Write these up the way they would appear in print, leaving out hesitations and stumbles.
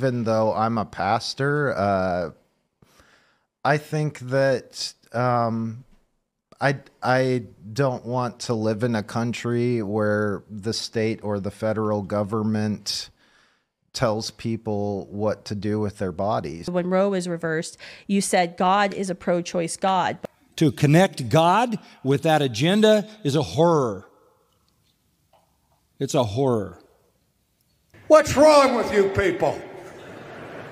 Even though I'm a pastor, I think that I don't want to live in a country where the state or the federal government tells people what to do with their bodies. When Roe was reversed, you said God is a pro-choice God. To connect God with that agenda is a horror. It's a horror. What's wrong with you people?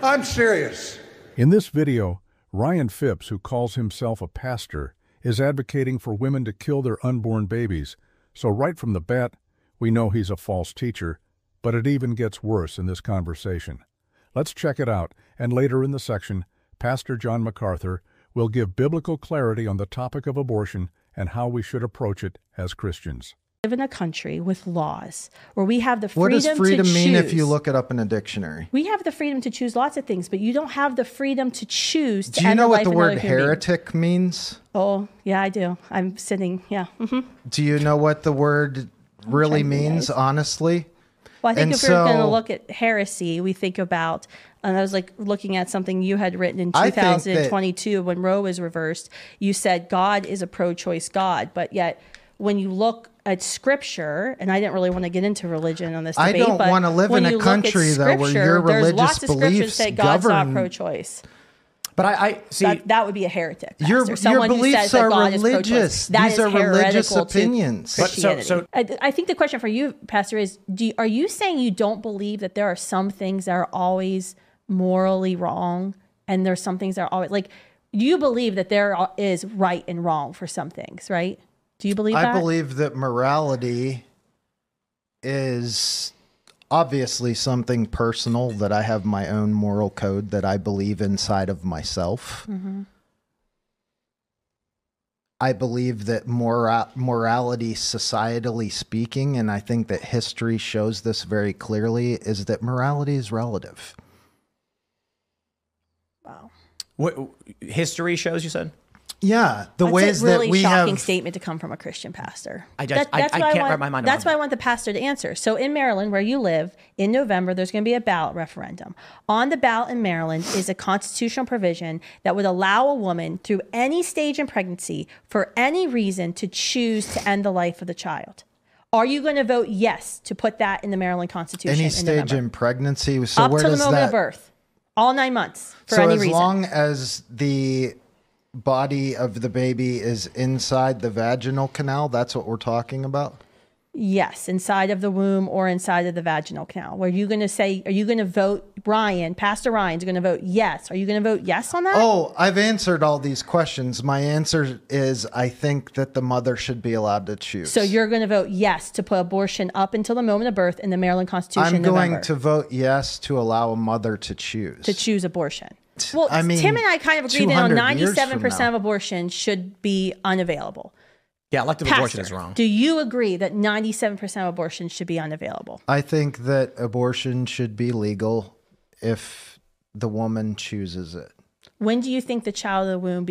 I'm serious. In this video, Ryan Phipps, who calls himself a pastor, is advocating for women to kill their unborn babies. So right from the bat, we know he's a false teacher, but it even gets worse in this conversation. Let's check it out, and later in the section, Pastor John MacArthur will give biblical clarity on the topic of abortion and how we should approach it as Christians. Live in a country with laws where we have the freedom What does freedom to mean choose. if you look it up in a dictionary? We have the freedom to choose lots of things, but you don't have the freedom to choose to Do you end know the what life the of word another human being. heretic means? Oh, yeah, I do. I'm sitting, yeah. Do you know what the word really means, honestly? Well, I think And if we're going to so- look at heresy, we think about, and I was like looking at something you had written in I think that- 2022 when Roe was reversed. You said God is a pro-choice God, but yet when you look at Scripture, and I didn't really want to get into religion on this I debate, don't but want to live when in a you look at country, though, where Scripture, your there's religious lots of scriptures beliefs say God's not govern. pro-choice. But I see. That would be a heretic. Your Pastor. Someone who beliefs says that are God is pro-choice. religious. That These is are religious heretical to opinions. But so- Christianity. I think the question for you, Pastor, is: are you saying you don't believe that there are some things that are always morally wrong, and there's some things that are always like? You believe that there is right and wrong for some things, right? Do you believe that? I believe that morality is obviously something personal, that I have my own moral code that I believe inside of myself. I believe that morality, societally speaking, and I think that history shows this very clearly, is that morality is relative. Wow. What history shows, you said? Yeah, the That's ways a really that we shocking have... statement to come from a Christian pastor. I That's can't what wrap my mind That's around why I want the pastor to answer. So in Maryland, where you live, in November, there's going to be a ballot referendum. On the ballot in Maryland is a constitutional provision that would allow a woman through any stage in pregnancy for any reason to choose to end the life of the child. Are you going to vote yes to put that in the Maryland Constitution Any in stage November? in pregnancy. So Up where to the does moment that... of birth. All 9 months for So any as reason. long as the body of the baby is inside the vaginal canal, that's what we're talking about? Yes, inside of the womb or inside of the vaginal canal. Were you going to say, are you going to vote, Pastor Ryan's going to vote yes? Are you going to vote yes on that? Oh, I've answered all these questions. My answer is I think that the mother should be allowed to choose. So you're going to vote yes to put abortion up until the moment of birth in the Maryland Constitution I'm in going November, to vote yes to allow a mother to choose. to choose abortion. Well, I mean, Tim and I kind of agreed that 200 years from 97% now. of abortions should be unavailable. Yeah, elective abortion is wrong. Do you agree that 97% of abortions should be unavailable? I think that abortion should be legal if the woman chooses it. When do you think the child of the womb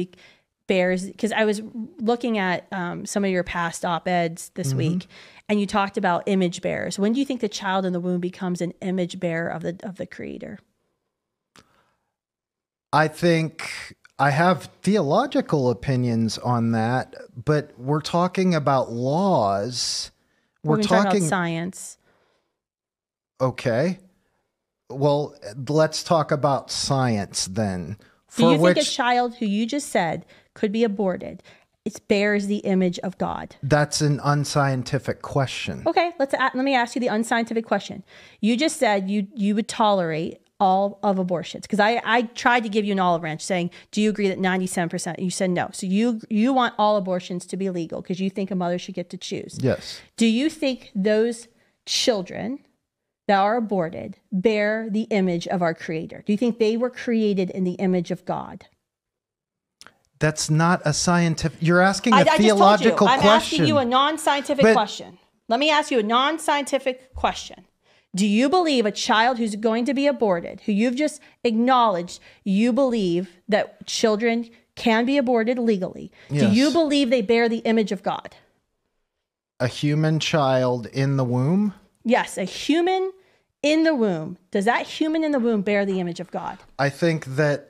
bears? Because I was looking at some of your past op-eds this week, and you talked about image bearers. When do you think the child in the womb becomes an image bearer of the Creator? I think I have theological opinions on that, but we're talking about laws. We're talking about science. Okay. Well, let's talk about science then. Do you think a child who you just said could be aborted, it bears the image of God? That's an unscientific question. Okay, let me ask you the unscientific question. You just said you would tolerate all of abortions, because I tried to give you an olive branch saying, do you agree that 97%? You said no. So you want all abortions to be legal because you think a mother should get to choose. Yes. Do you think those children that are aborted bear the image of our Creator? Do you think they were created in the image of God? That's not a scientific... You're asking a I just told you. theological question. I'm asking you a non-scientific question. Let me ask you a non-scientific question. Do you believe a child who's going to be aborted, who you've just acknowledged, you believe that children can be aborted legally? Yes. Do you believe they bear the image of God? A human child in the womb? Yes, a human in the womb, does that human in the womb bear the image of God? I think that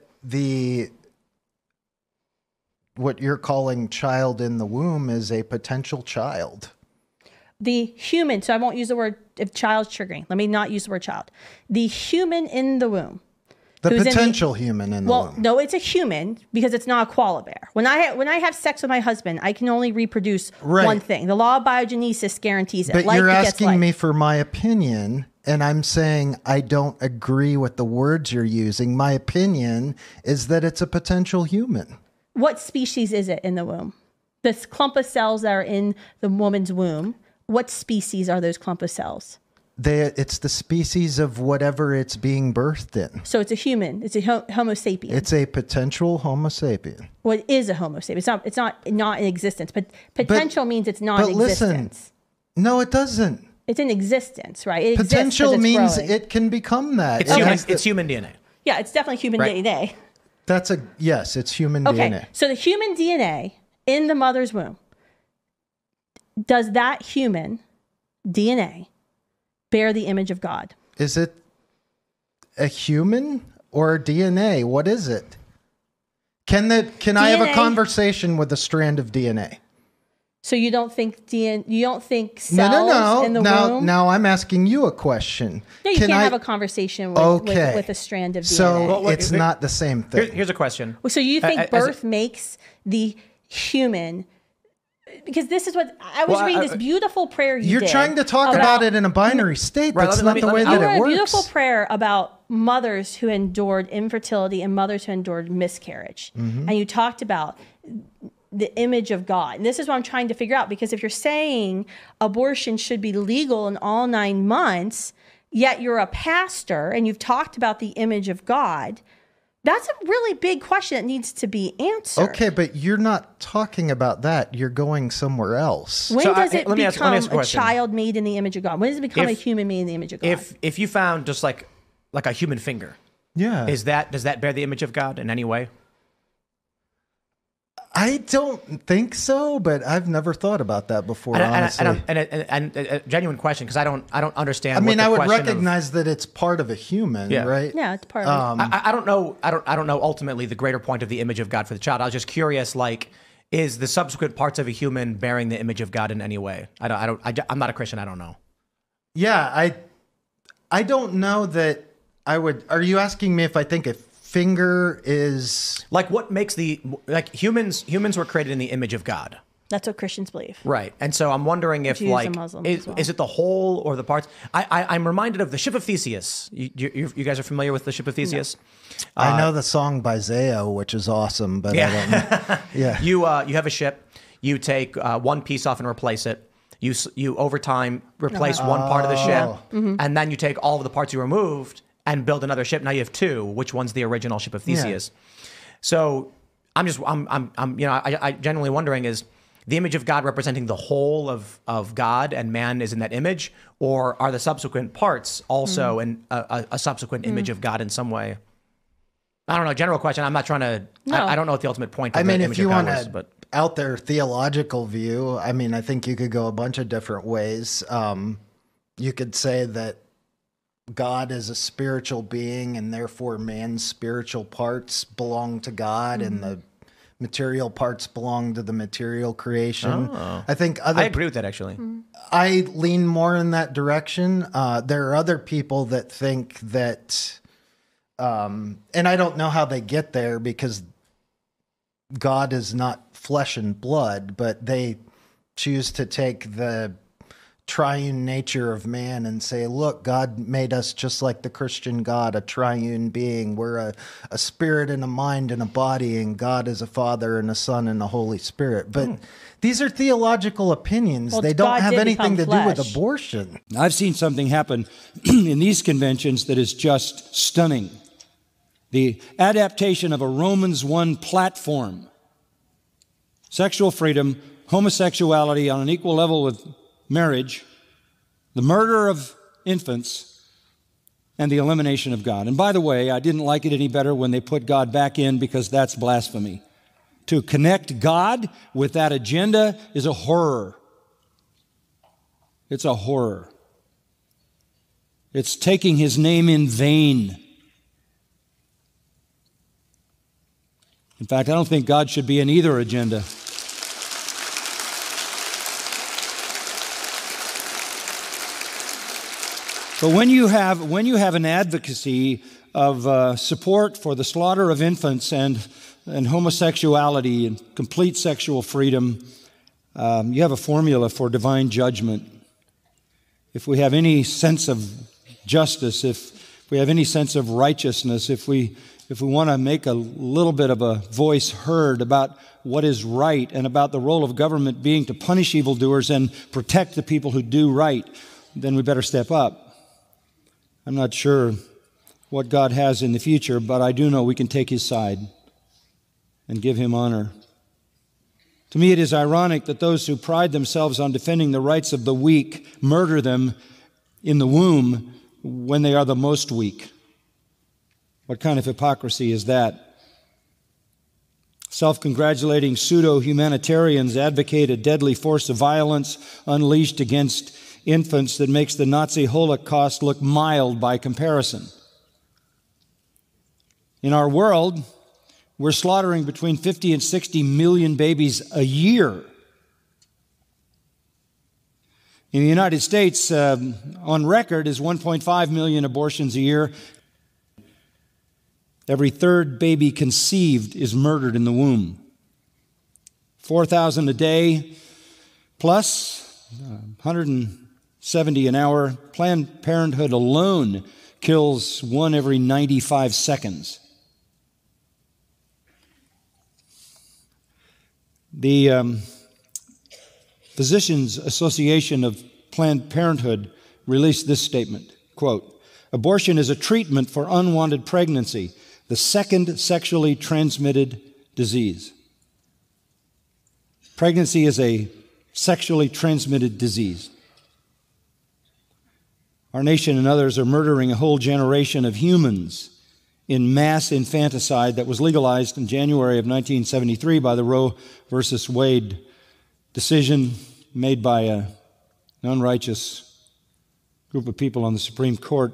what you're calling child in the womb is a potential child. The human, so I won't use the word, if child's triggering, let me not use the word child. The human in the womb. The potential human in the womb. Well, no, it's a human because it's not a koala bear. When I have sex with my husband, I can only reproduce one thing. The law of biogenesis guarantees it. But you're asking me for my opinion, and I'm saying I don't agree with the words you're using. My opinion is that it's a potential human. What species is it in the womb? This clump of cells that are in the woman's womb, what species are those clump of cells? It's the species of whatever it's being birthed in. So it's a human. It's a Homo sapien. It's a potential Homo sapien. Well, it is a Homo sapien. It's not in existence. But potential means it's not in existence. Listen, no, it doesn't. It's in existence, right? It potential exists means growing. It can become that. It's human DNA. Yeah, it's definitely human DNA. Yes, it's human DNA. So the human DNA in the mother's womb, does that human DNA bear the image of God? Is it a human or a DNA? What is it? Can I have a conversation with a strand of DNA? So you don't think cells in the womb? Now I'm asking you a question. No, you can't have a conversation with a strand of DNA. So it's not the same thing. Here's a question. So you think birth makes the human? Because this is what I was reading this beautiful prayer you're trying to talk about it in a binary state. That's not the way that it works. You wrote a beautiful prayer about mothers who endured infertility and mothers who endured miscarriage. And you talked about the image of God. And this is what I'm trying to figure out, because if you're saying abortion should be legal in all 9 months, yet you're a pastor and you've talked about the image of God, that's a really big question that needs to be answered. Okay, but you're not talking about that. You're going somewhere else. When does it become a child made in the image of God? When does it become a human made in the image of God? If you found just like a human finger, does that bear the image of God in any way? I don't think so, but I've never thought about that before, honestly. And a genuine question, because I don't understand. I mean, I would recognize that it's part of a human, right? Yeah, it's part of it. I don't know. I don't know ultimately the greater point of the image of God for the child. I was just curious, like, is the subsequent parts of a human bearing the image of God in any way? I'm not a Christian. I don't know. Yeah, I don't know that I would. Are you asking me if I think finger is like what makes humans were created in the image of God? That's what Christians believe, right? And so I'm wondering if is it the whole or the parts? I'm reminded of the Ship of Theseus. You guys are familiar with the Ship of Theseus? No. I know the song by Zayo, which is awesome, but I don't know. Yeah, you have a ship. You take one piece off and replace it. You over time replace one part of the ship, and then you take all of the parts you removed and build another ship. Now you have 2. Which one's the original Ship of Theseus? Yeah. So I'm genuinely wondering, is the image of God representing the whole of God and man is in that image, or are the subsequent parts also a subsequent image of God in some way? I don't know. General question. I'm not trying to. No. I don't know what the ultimate point of the image of God was. But out there theological view, I mean, I think you could go a bunch of different ways. You could say that God is a spiritual being, and therefore man's spiritual parts belong to God, and the material parts belong to the material creation. I think I agree with that, actually. I lean more in that direction. There are other people that think that, and I don't know how they get there, because God is not flesh and blood, but they choose to take the triune nature of man and say, look, God made us just like the Christian God, a triune being. We're a spirit and a mind and a body, and God is a Father and a Son and a Holy Spirit. But these are theological opinions. They don't have anything to do with abortion. I've seen something happen in these conventions that is just stunning. The adaptation of a Romans 1 platform. Sexual freedom, homosexuality on an equal level with marriage, the murder of infants, and the elimination of God. And by the way, I didn't like it any better when they put God back in, because that's blasphemy. To connect God with that agenda is a horror. It's a horror. It's taking his name in vain. In fact, I don't think God should be in either agenda. But when you have an advocacy of support for the slaughter of infants and homosexuality and complete sexual freedom, you have a formula for divine judgment. If we have any sense of justice, if we have any sense of righteousness, if we want to make a little bit of a voice heard about what is right and about the role of government being to punish evildoers and protect the people who do right, then we better step up. I'm not sure what God has in the future, but I do know we can take his side and give him honor. To me, it is ironic that those who pride themselves on defending the rights of the weak murder them in the womb when they are the most weak. What kind of hypocrisy is that? Self-congratulating pseudo-humanitarians advocate a deadly force of violence unleashed against infants that makes the Nazi Holocaust look mild by comparison. In our world, we're slaughtering between 50 and 60 million babies a year. In the United States, on record, is 1.5 million abortions a year. Every third baby conceived is murdered in the womb. 4,000 a day, plus 170 an hour. Planned Parenthood alone kills one every 95 seconds. The Physicians Association of Planned Parenthood released this statement, quote, "Abortion is a treatment for unwanted pregnancy, the second sexually transmitted disease." Pregnancy is a sexually transmitted disease. Our nation and others are murdering a whole generation of humans in mass infanticide that was legalized in January of 1973 by the Roe versus Wade decision made by an unrighteous group of people on the Supreme Court.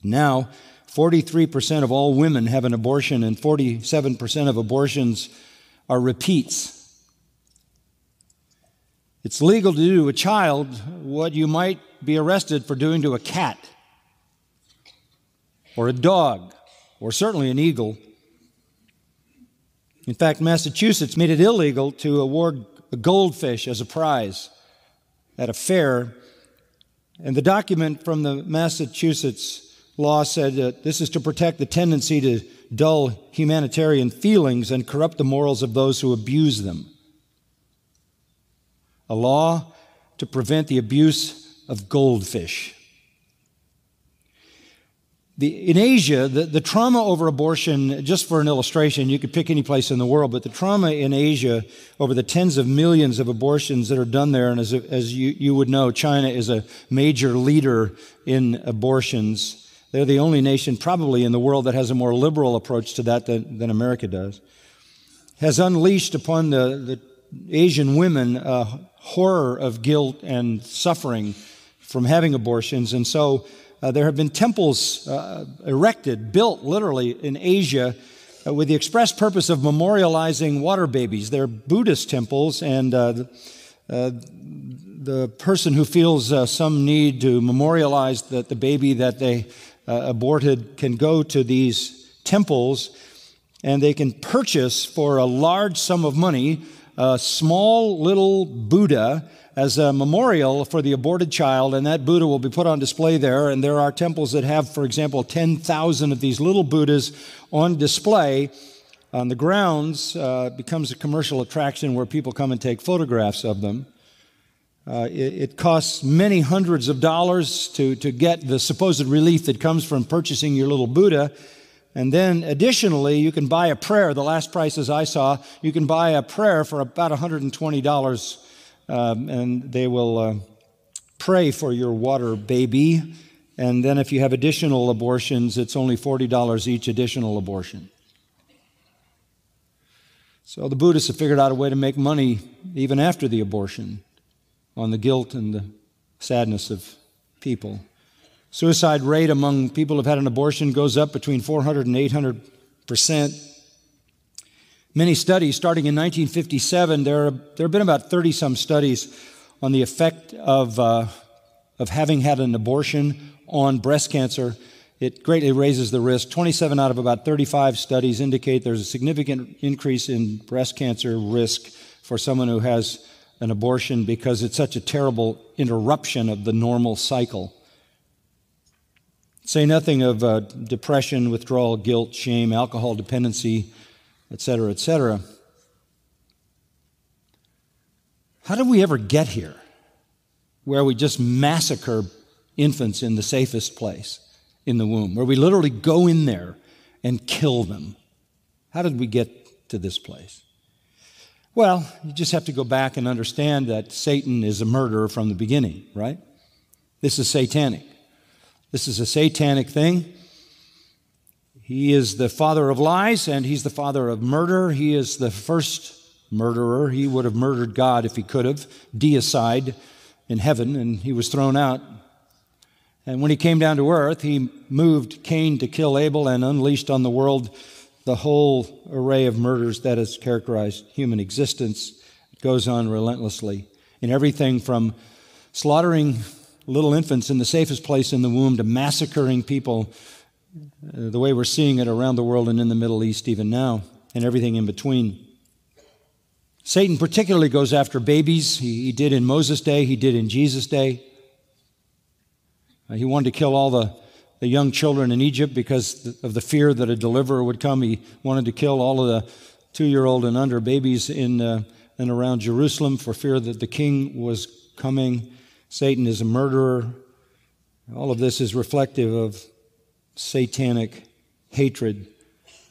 Now, 43% of all women have an abortion, and 47% of abortions are repeats. It's legal to do to a child what you might be arrested for doing to a cat, or a dog, or certainly an eagle. In fact, Massachusetts made it illegal to award a goldfish as a prize at a fair. And the document from the Massachusetts law said that this is to protect the tendency to dull humanitarian feelings and corrupt the morals of those who abuse them. A law to prevent the abuse of goldfish. In Asia, the trauma over abortion, just for an illustration, you could pick any place in the world, but the trauma in Asia over the tens of millions of abortions that are done there, and as you would know, China is a major leader in abortions. They're the only nation probably in the world that has a more liberal approach to that than America does. Has unleashed upon the Asian women a horror of guilt and suffering from having abortions, and so there have been temples erected, built literally in Asia with the express purpose of memorializing water babies. They're Buddhist temples, and the person who feels some need to memorialize the baby that they aborted can go to these temples, and they can purchase for a large sum of money a small little Buddha as a memorial for the aborted child, and that Buddha will be put on display there. And there are temples that have, for example, 10,000 of these little Buddhas on display on the grounds. It becomes a commercial attraction where people come and take photographs of them. It costs many hundreds of dollars to get the supposed relief that comes from purchasing your little Buddha. And then additionally, you can buy a prayer. The last prices I saw, you can buy a prayer for about $120. And they will pray for your water baby. And then if you have additional abortions, it's only $40 each additional abortion. So the Buddhists have figured out a way to make money even after the abortion on the guilt and the sadness of people. Suicide rate among people who've had an abortion goes up between 400 and 800%. Many studies, starting in 1957, there have been about 30-some studies on the effect of having had an abortion on breast cancer. It greatly raises the risk. 27 out of about 35 studies indicate there's a significant increase in breast cancer risk for someone who has an abortion because it's such a terrible interruption of the normal cycle. Say nothing of depression, withdrawal, guilt, shame, alcohol dependency, etc., etc. How did we ever get here where we just massacre infants in the safest place, in the womb, where we literally go in there and kill them? How did we get to this place? Well, you just have to go back and understand that Satan is a murderer from the beginning, right? This is satanic. This is a satanic thing. He is the father of lies, and he's the father of murder. He is the first murderer. He would have murdered God if he could have, deicide in heaven, and he was thrown out. And when he came down to earth, he moved Cain to kill Abel and unleashed on the world the whole array of murders that has characterized human existence. It goes on relentlessly in everything from slaughtering little infants in the safest place in the womb to massacring people the way we're seeing it around the world and in the Middle East even now, and everything in between. Satan particularly goes after babies. He did in Moses' day. He did in Jesus' day. He wanted to kill all the young children in Egypt because of the fear that a deliverer would come. He wanted to kill all of the 2-year-old and under babies in and around Jerusalem for fear that the king was coming. Satan is a murderer. All of this is reflective of satanic hatred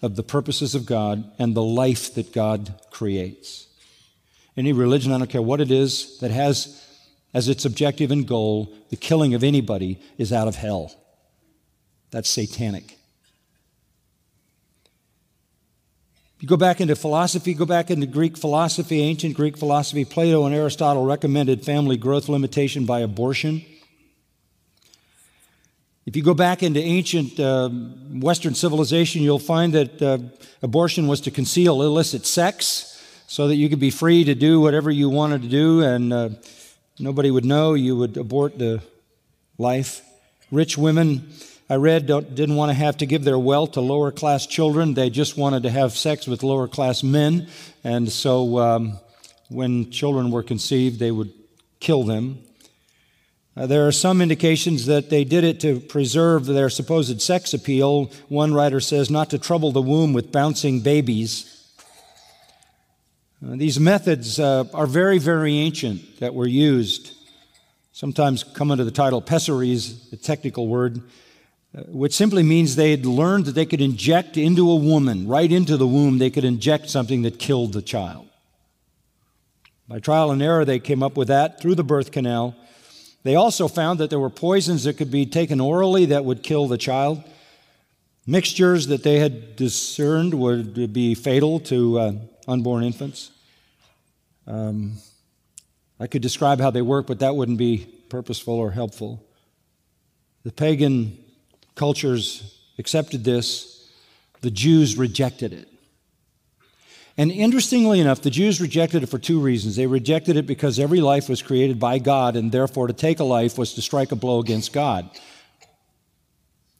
of the purposes of God and the life that God creates. Any religion, I don't care what it is, that has as its objective and goal the killing of anybody is out of hell. That's satanic. You go back into philosophy, go back into Greek philosophy, ancient Greek philosophy. Plato and Aristotle recommended family growth limitation by abortion. If you go back into ancient Western civilization, you'll find that abortion was to conceal illicit sex so that you could be free to do whatever you wanted to do and nobody would know. You would abort the life. Rich women, I read, didn't want to have to give their wealth to lower-class children. They just wanted to have sex with lower-class men. And so when children were conceived, they would kill them. There are some indications that they did it to preserve their supposed sex appeal. One writer says, not to trouble the womb with bouncing babies. These methods are very, very ancient that were used. Sometimes come under the title pessaries, a technical word, which simply means they had learned that they could inject into a woman, right into the womb, they could inject something that killed the child. By trial and error, they came up with that through the birth canal. They also found that there were poisons that could be taken orally that would kill the child. Mixtures that they had discerned would be fatal to unborn infants. I could describe how they work, but that wouldn't be purposeful or helpful. The pagan cultures accepted this. The Jews rejected it. And interestingly enough, the Jews rejected it for two reasons. They rejected it because every life was created by God, and therefore to take a life was to strike a blow against God.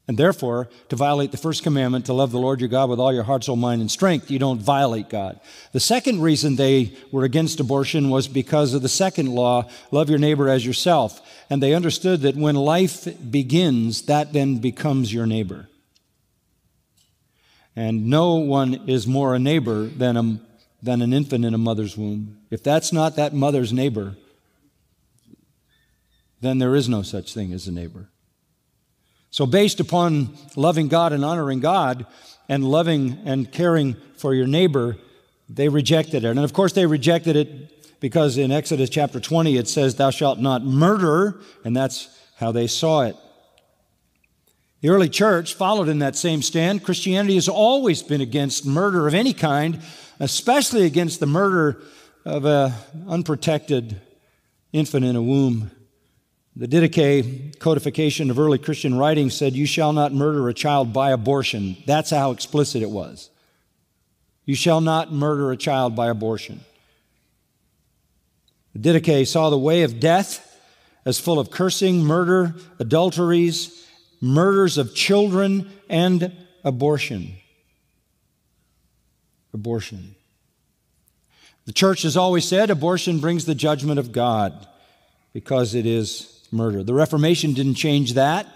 And therefore, to violate the first commandment, to love the Lord your God with all your heart, soul, mind, and strength, you don't violate God. The second reason they were against abortion was because of the second law, love your neighbor as yourself. And they understood that when life begins, that then becomes your neighbor. And no one is more a neighbor than an infant in a mother's womb. If that's not that mother's neighbor, then there is no such thing as a neighbor. So based upon loving God and honoring God and loving and caring for your neighbor, they rejected it. And of course they rejected it because in Exodus chapter 20 it says, thou shalt not murder, and that's how they saw it. The early church followed in that same stand. Christianity has always been against murder of any kind, especially against the murder of an unprotected infant in a womb. The Didache codification of early Christian writings said, "You shall not murder a child by abortion." That's how explicit it was. You shall not murder a child by abortion. The Didache saw the way of death as full of cursing, murder, adulteries, murders of children, and abortion. Abortion. The church has always said abortion brings the judgment of God because it is murder. The Reformation didn't change that.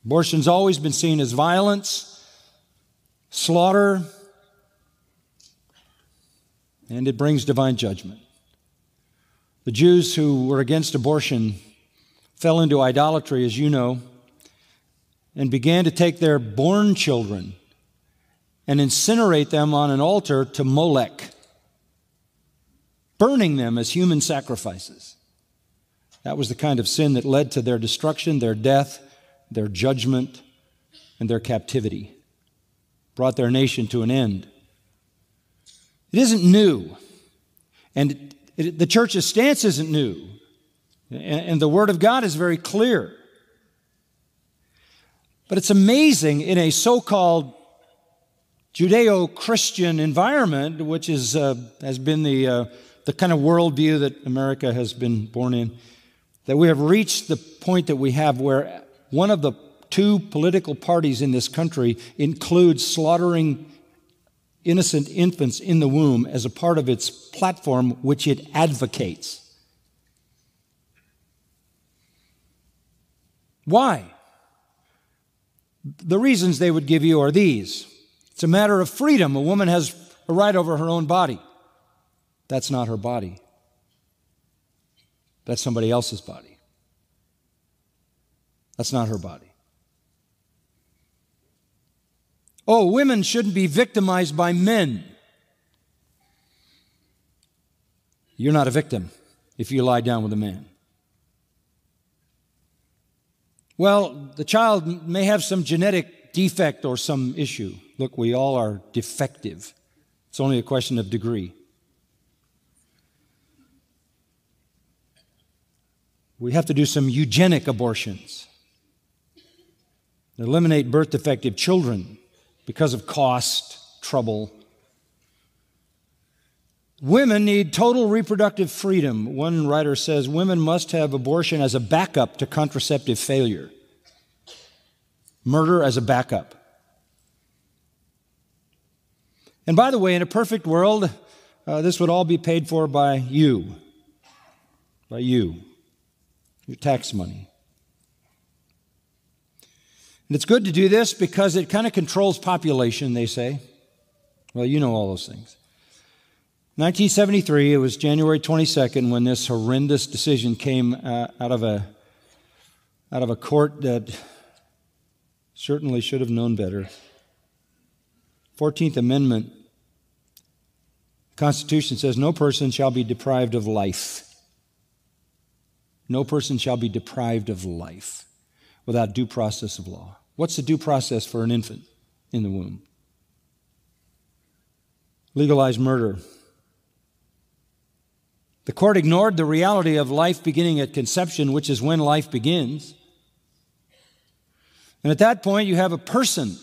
Abortion's always been seen as violence, slaughter, and it brings divine judgment. The Jews who were against abortion fell into idolatry, as you know, and began to take their born children and incinerate them on an altar to Molech, burning them as human sacrifices. That was the kind of sin that led to their destruction, their death, their judgment, and their captivity. Brought their nation to an end. It isn't new, and the church's stance isn't new, and the Word of God is very clear. But it's amazing in a so-called Judeo-Christian environment, which is has been the kind of worldview that America has been born in, that we have reached the point that we have where one of the two political parties in this country includes slaughtering innocent infants in the womb as a part of its platform, which it advocates. Why? The reasons they would give you are these. It's a matter of freedom. A woman has a right over her own body. That's not her body. That's somebody else's body. That's not her body. Oh, women shouldn't be victimized by men. You're not a victim if you lie down with a man. Well, the child may have some genetic defect or some issue. Look, we all are defective. It's only a question of degree. We have to do some eugenic abortions. Eliminate birth defective children because of cost, trouble. Women need total reproductive freedom. One writer says women must have abortion as a backup to contraceptive failure. Murder as a backup. And by the way, in a perfect world, this would all be paid for by you. By you. Your tax money. And it's good to do this because it kind of controls population, they say. Well, you know all those things. 1973, it was January 22nd when this horrendous decision came out of a court that certainly should have known better. 14th Amendment, the Constitution says no person shall be deprived of life. No person shall be deprived of life without due process of law. What's the due process for an infant in the womb? Legalize murder. The court ignored the reality of life beginning at conception, which is when life begins. And at that point, you have a person.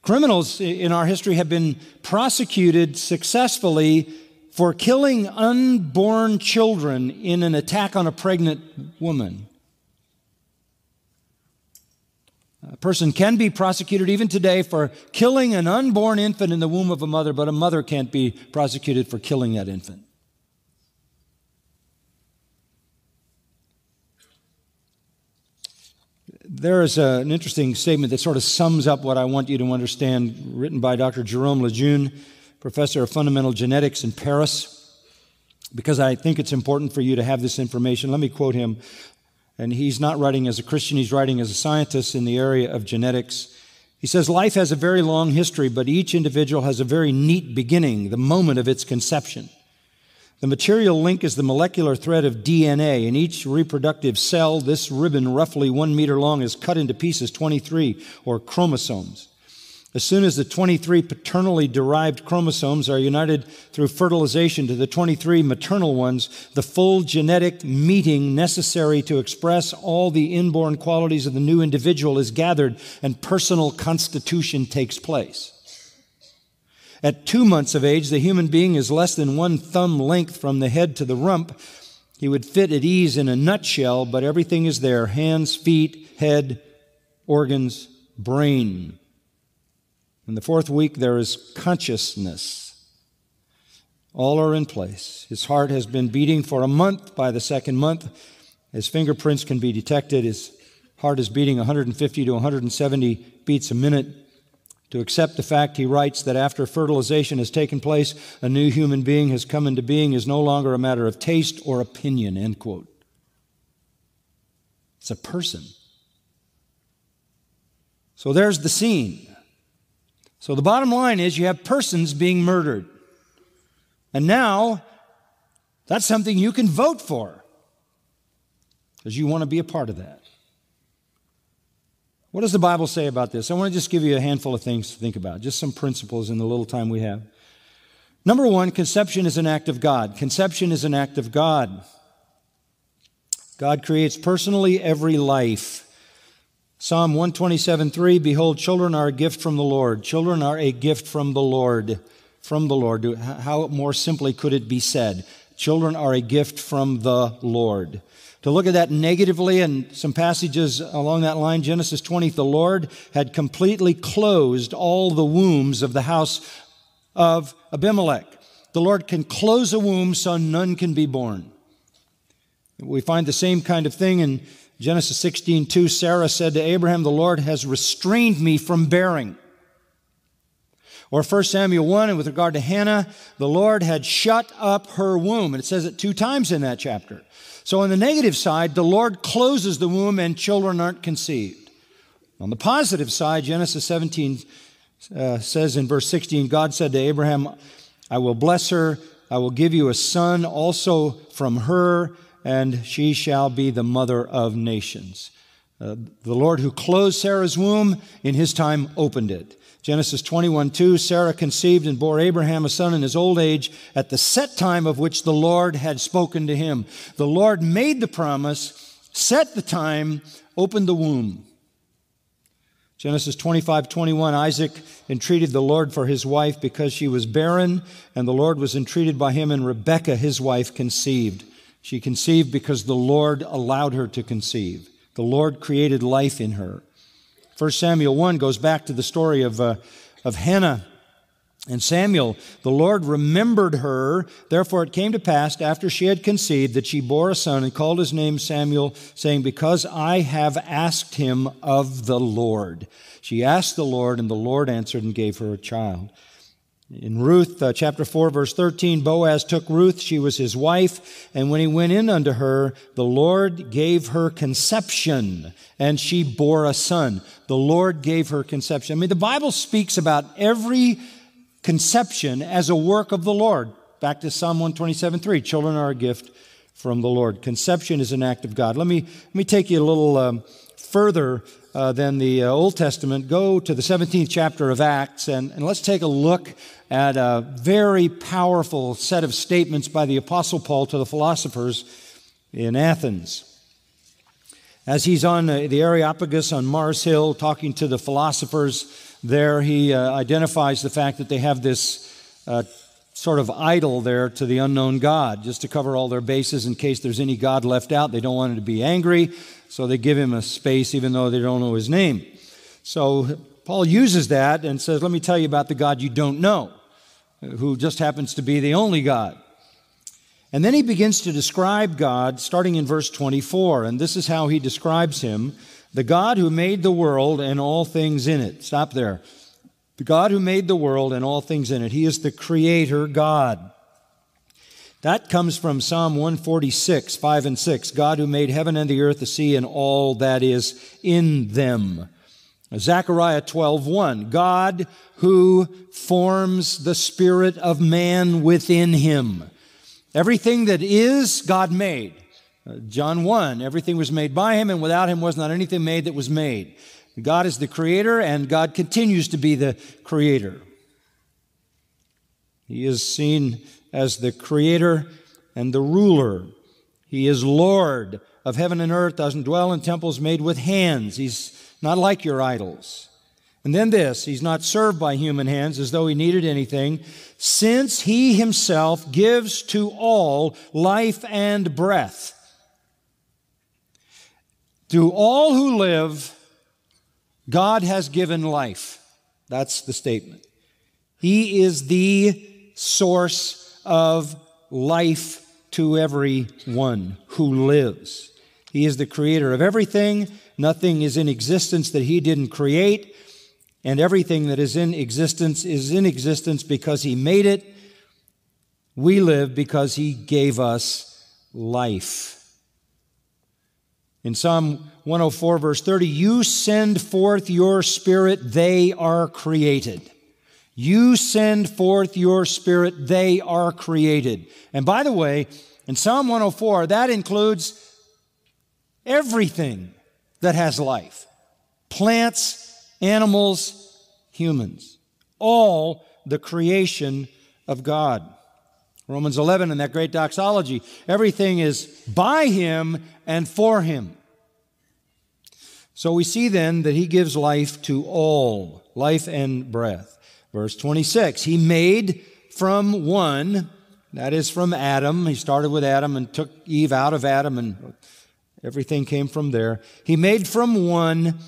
Criminals in our history have been prosecuted successfully for killing unborn children in an attack on a pregnant woman. A person can be prosecuted even today for killing an unborn infant in the womb of a mother, but a mother can't be prosecuted for killing that infant. There is an interesting statement that sort of sums up what I want you to understand, written by Dr. Jerome Lejeune, professor of fundamental genetics in Paris, because I think it's important for you to have this information. Let me quote him. And he's not writing as a Christian, he's writing as a scientist in the area of genetics. He says, life has a very long history, but each individual has a very neat beginning, the moment of its conception. The material link is the molecular thread of DNA. In each reproductive cell, this ribbon, roughly 1 meter long, is cut into pieces, 23, or chromosomes. As soon as the 23 paternally derived chromosomes are united through fertilization to the 23 maternal ones, the full genetic meeting necessary to express all the inborn qualities of the new individual is gathered, and personal constitution takes place. At 2 months of age, the human being is less than 1 thumb length from the head to the rump. He would fit at ease in a nutshell, but everything is there: hands, feet, head, organs, brain. In the 4th week, there is consciousness. All are in place. His heart has been beating for a month. By the 2nd month, his fingerprints can be detected. His heart is beating 150 to 170 beats a minute. To accept the fact, he writes, that after fertilization has taken place, a new human being has come into being is no longer a matter of taste or opinion, end quote. It's a person. So there's the scene. So the bottom line is you have persons being murdered. And now, that's something you can vote for, because you want to be a part of that. What does the Bible say about this? I want to just give you a handful of things to think about, just some principles in the little time we have. Number 1, conception is an act of God. Conception is an act of God. God creates personally every life. Psalm 127:3, behold, children are a gift from the Lord. Children are a gift from the Lord. From the Lord. How more simply could it be said? Children are a gift from the Lord. To look at that negatively, and some passages along that line, Genesis 20, the Lord had completely closed all the wombs of the house of Abimelech. The Lord can close a womb so none can be born. We find the same kind of thing in Genesis 16:2, Sarah said to Abraham, the Lord has restrained me from bearing. Or 1 Samuel 1, and with regard to Hannah, the Lord had shut up her womb. And it says it 2 times in that chapter. So on the negative side, the Lord closes the womb and children aren't conceived. On the positive side, Genesis 17 says in verse 16, God said to Abraham, I will bless her, I will give you a son also from her, and she shall be the mother of nations. The Lord who closed Sarah's womb, in his time opened it. Genesis 21:2, Sarah conceived and bore Abraham a son in his old age at the set time of which the Lord had spoken to him. The Lord made the promise, set the time, opened the womb. Genesis 25:21, Isaac entreated the Lord for his wife because she was barren, and the Lord was entreated by him, and Rebekah, his wife, conceived. She conceived because the Lord allowed her to conceive. The Lord created life in her. 1 Samuel 1 goes back to the story of Hannah and Samuel. The Lord remembered her. Therefore it came to pass after she had conceived that she bore a son and called his name Samuel, saying, because I have asked him of the Lord. She asked the Lord, and the Lord answered and gave her a child. In Ruth chapter 4, verse 13, Boaz took Ruth, she was his wife, and when he went in unto her, the Lord gave her conception, and she bore a son. The Lord gave her conception. I mean, the Bible speaks about every conception as a work of the Lord. Back to Psalm 127:3, children are a gift from the Lord. Conception is an act of God. Let me take you a little further than the Old Testament. Go to the 17th chapter of Acts, and let's take a look at a very powerful set of statements by the Apostle Paul to the philosophers in Athens. As he's on the Areopagus on Mars Hill talking to the philosophers there, he identifies the fact that they have this sort of idol there to the unknown God, just to cover all their bases in case there's any God left out. They don't want him to be angry, so they give him a space even though they don't know his name. So Paul uses that and says, let me tell you about the God you don't know, who just happens to be the only God. And then he begins to describe God starting in verse 24, and this is how he describes him: the God who made the world and all things in it. Stop there. The God who made the world and all things in it. He is the creator God. That comes from Psalm 146, 5 and 6. God who made heaven and the earth, the sea, and all that is in them. Zechariah 12:1. God who forms the spirit of man within him. Everything that is, God made. John 1, everything was made by him, and without him was not anything made that was made. God is the creator, and God continues to be the creator. He is seen as the creator and the ruler. He is Lord of heaven and earth, doesn't dwell in temples made with hands. He's not like your idols. And then this, he's not served by human hands as though he needed anything, since he himself gives to all life and breath. To all who live, God has given life. That's the statement. He is the source of life to everyone who lives. He is the creator of everything. Nothing is in existence that he didn't create. And everything that is in existence because he made it. We live because he gave us life. In Psalm 104, verse 30, you send forth your Spirit, they are created. You send forth your Spirit, they are created. And by the way, in Psalm 104, that includes everything that has life. Plants, animals, humans. All the creation of God. Romans 11 in that great doxology, everything is by him and for him. So we see then that he gives life to all, life and breath. Verse 26, he made from one, that is from Adam. He started with Adam and took Eve out of Adam, and everything came from there. He made from one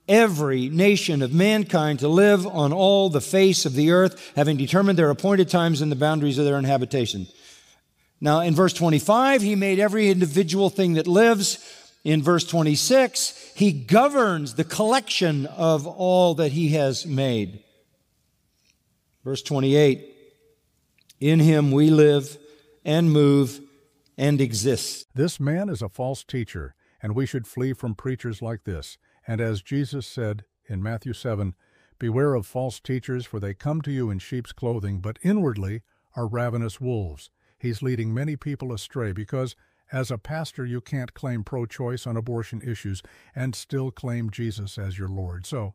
every nation of mankind to live on all the face of the earth, having determined their appointed times and the boundaries of their inhabitation. Now, in verse 25, he made every individual thing that lives. In verse 26, he governs the collection of all that he has made. Verse 28, in him we live and move and exist. This man is a false teacher, and we should flee from preachers like this. And as Jesus said in Matthew 7, beware of false teachers, for they come to you in sheep's clothing, but inwardly are ravenous wolves. He's leading many people astray because, as a pastor, you can't claim pro-choice on abortion issues and still claim Jesus as your Lord. So,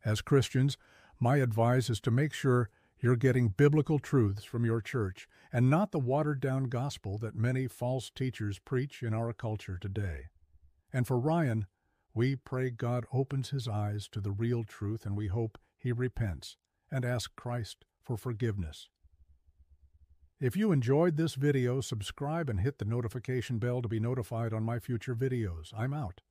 as Christians, my advice is to make sure you're getting biblical truths from your church and not the watered-down gospel that many false teachers preach in our culture today. And for Ryan, we pray God opens his eyes to the real truth, and we hope he repents and asks Christ for forgiveness. If you enjoyed this video, subscribe and hit the notification bell to be notified on my future videos. I'm out.